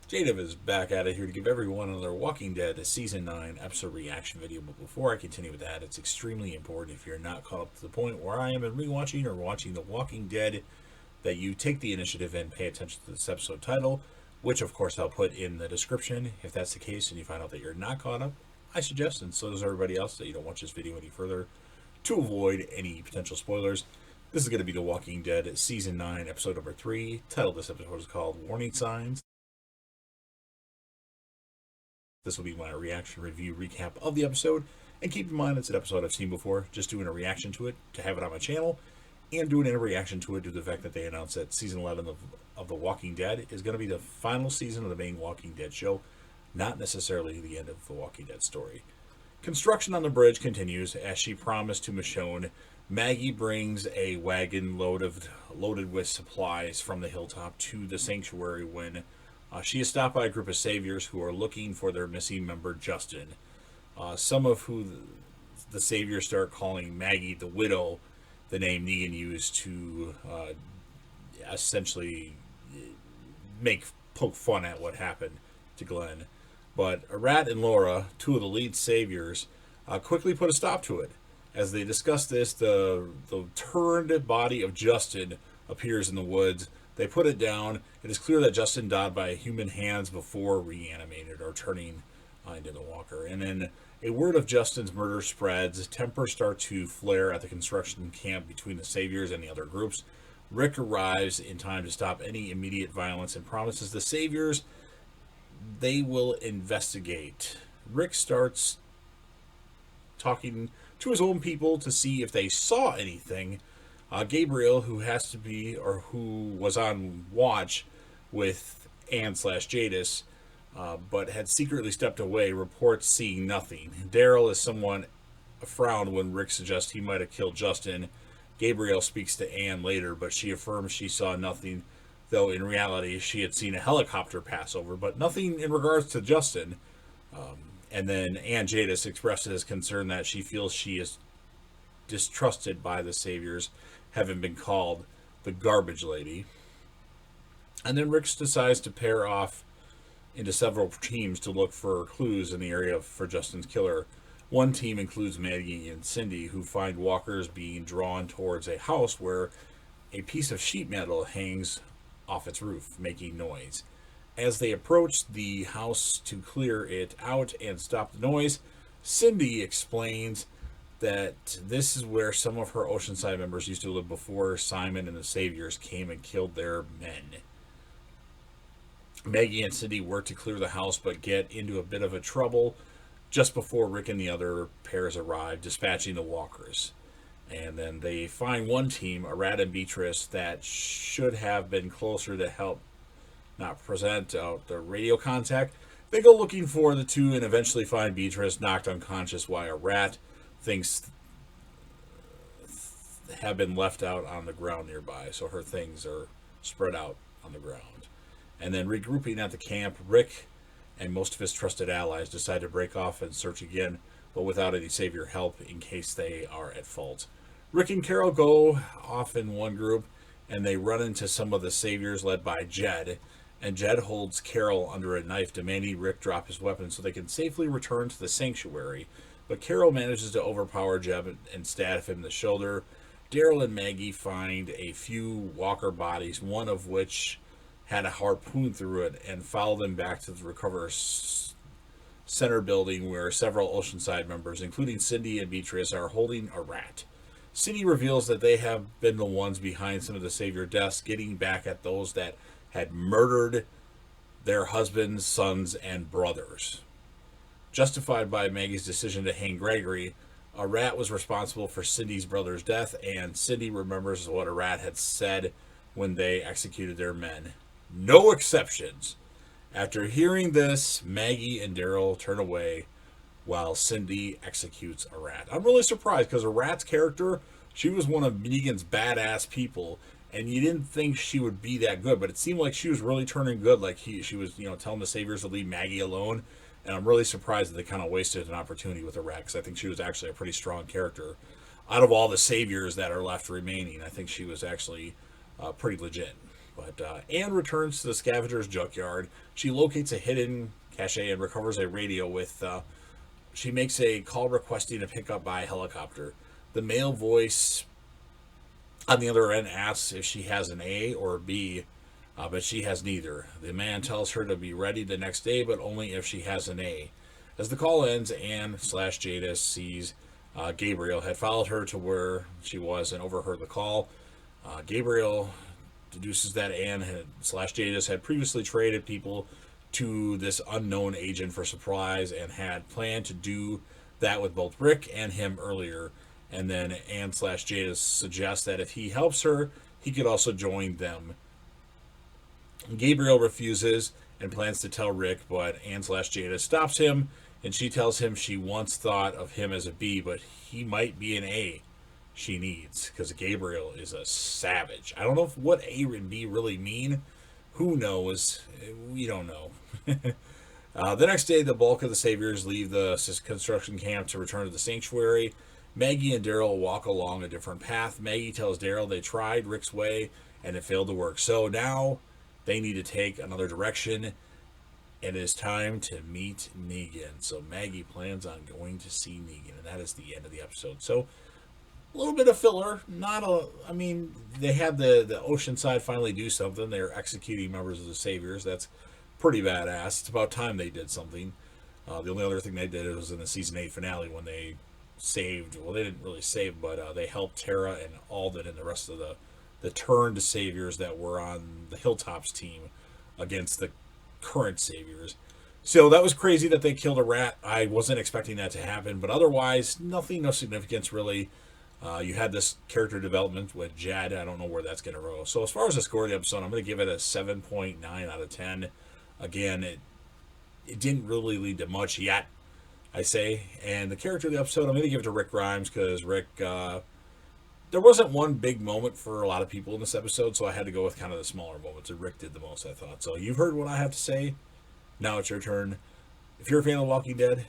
Jadav is back at it here to give everyone another Walking Dead Season 9 episode reaction video. But before I continue with that, it's extremely important if you're not caught up to the point where I am in rewatching or watching The Walking Dead that you take the initiative and pay attention to this episode title, which of course I'll put in the description. If that's the case and you find out that you're not caught up, I suggest, and so does everybody else, that you don't watch this video any further to avoid any potential spoilers. This is going to be The Walking Dead Season 9 episode number 3. Title of this episode is called Warning Signs. This will be my reaction review recap of the episode. And keep in mind, it's an episode I've seen before, just doing a reaction to it to have it on my channel, and doing a reaction to it due to the fact that they announced that season 11 of The Walking Dead is going to be the final season of the main Walking Dead show, not necessarily the end of The Walking Dead story. Construction on the bridge continues. As she promised to Michonne, Maggie brings a wagon loaded with supplies from the hilltop to the sanctuary when she is stopped by a group of saviors who are looking for their missing member, Justin. Some of who the saviors start calling Maggie the Widow, the name Negan used to essentially poke fun at what happened to Glenn. But Arat and Laura, two of the lead saviors, quickly put a stop to it. As they discuss this, the turned body of Justin appears in the woods. They put it down. It is clear that Justin died by human hands before reanimated or turning into the walker. And then a word of Justin's murder spreads. Tempers start to flare at the construction camp between the saviors and the other groups. Rick arrives in time to stop any immediate violence and promises the saviors they will investigate. Rick starts talking to his own people to see if they saw anything. Gabriel, who was on watch with Ann/Jadis, but had secretly stepped away, reports seeing nothing. Daryl is somewhat frowned when Rick suggests he might have killed Justin. Gabriel speaks to Ann later, but she affirms she saw nothing, though in reality she had seen a helicopter pass over, but nothing in regards to Justin. And then Ann/Jadis expresses concern that she feels she is distrusted by the saviors, having been called the garbage lady. And then Rick decides to pair off into several teams to look for clues in the area for Justin's killer. One team includes Maggie and Cindy, who find walkers being drawn towards a house where a piece of sheet metal hangs off its roof, making noise. As they approach the house to clear it out and stop the noise, Cindy explains that this is where some of her Oceanside members used to live before Simon and the Saviors came and killed their men. Maggie and Cindy work to clear the house, but get into a bit of a trouble just before Rick and the other pairs arrive, dispatching the walkers. And then they find one team, Arat and Beatrice, that should have been closer to help not present out the radio contact. They go looking for the two and eventually find Beatrice knocked unconscious while Arat things have been left out on the ground nearby, so her things are spread out on the ground. And then regrouping at the camp, Rick and most of his trusted allies decide to break off and search again, but without any savior help in case they are at fault. Rick and Carol go off in one group, and they run into some of the saviors led by Jed, and Jed holds Carol under a knife, demanding Rick drop his weapon so they can safely return to the sanctuary. But Carol manages to overpower Jed and stab him in the shoulder. Daryl and Maggie find a few walker bodies, one of which had a harpoon through it, and follow them back to the Recover Center building where several Oceanside members, including Cindy and Beatrice, are holding Arat. Cindy reveals that they have been the ones behind some of the savior deaths, getting back at those that had murdered their husbands, sons, and brothers. Justified by Maggie's decision to hang Gregory, Arat was responsible for Cindy's brother's death, and Cindy remembers what Arat had said when they executed their men. No exceptions. After hearing this, Maggie and Daryl turn away while Cindy executes Arat. I'm really surprised because Arat's character, she was one of Negan's badass people, and you didn't think she would be that good, but it seemed like she was really turning good. Like she was, telling the saviors to leave Maggie alone. And I'm really surprised that they kind of wasted an opportunity with Arat, because I think she was actually a pretty strong character. Out of all the saviors that are left remaining, I think she was actually pretty legit. But Anne returns to the scavenger's junkyard. She locates a hidden cache and recovers a radio with. She makes a call requesting a pickup by helicopter. The male voice on the other end asks if she has an A or a B, but she has neither. The man tells her to be ready the next day, but only if she has an A. As the call ends, Anne/Jadis sees Gabriel had followed her to where she was and overheard the call. Gabriel deduces that Anne/Jadis had previously traded people to this unknown agent for supplies and had planned to do that with both Rick and him earlier. And then Anne/Jadis suggests that if he helps her, he could also join them. Gabriel refuses and plans to tell Rick, but Anne/Jadis stops him, and she tells him she once thought of him as a B, but he might be an A she needs, because Gabriel is a savage. I don't know what A and B really mean. Who knows? We don't know. The next day, the bulk of the Saviors leave the construction camp to return to the sanctuary. Maggie and Daryl walk along a different path. Maggie tells Daryl they tried Rick's way and it failed to work. So now they need to take another direction, and it is time to meet Negan. So Maggie plans on going to see Negan, and that is the end of the episode. So a little bit of filler. They had the Oceanside finally do something. They're executing members of the Saviors. That's pretty badass. It's about time they did something. The only other thing they did was in the season 8 finale when they saved, well, they didn't really save, but they helped Tara and Alden and the rest of the turned Saviors that were on the Hilltops team against the current Saviors. So that was crazy that they killed a rat. I wasn't expecting that to happen, but otherwise, no significance really. You had this character development with Jed. I don't know where that's going to go. So as far as the score of the episode, I'm going to give it a 7.9 out of 10. Again, it didn't really lead to much yet, I say. And the character of the episode, I'm going to give it to Rick Grimes, because Rick, there wasn't one big moment for a lot of people in this episode, so I had to go with kind of the smaller moments, and Rick did the most, I thought. So you've heard what I have to say. Now it's your turn. If you're a fan of The Walking Dead,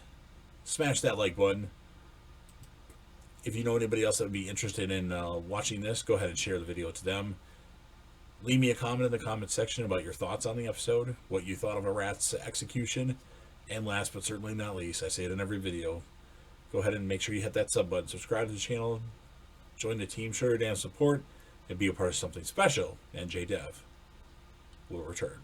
smash that like button. If you know anybody else that would be interested in watching this, go ahead and share the video to them. Leave me a comment in the comment section about your thoughts on the episode, what you thought of a rat's execution. And last but certainly not least, I say it in every video, go ahead and make sure you hit that sub button, subscribe to the channel, join the team, show your damn support, and be a part of something special. And JDev will return.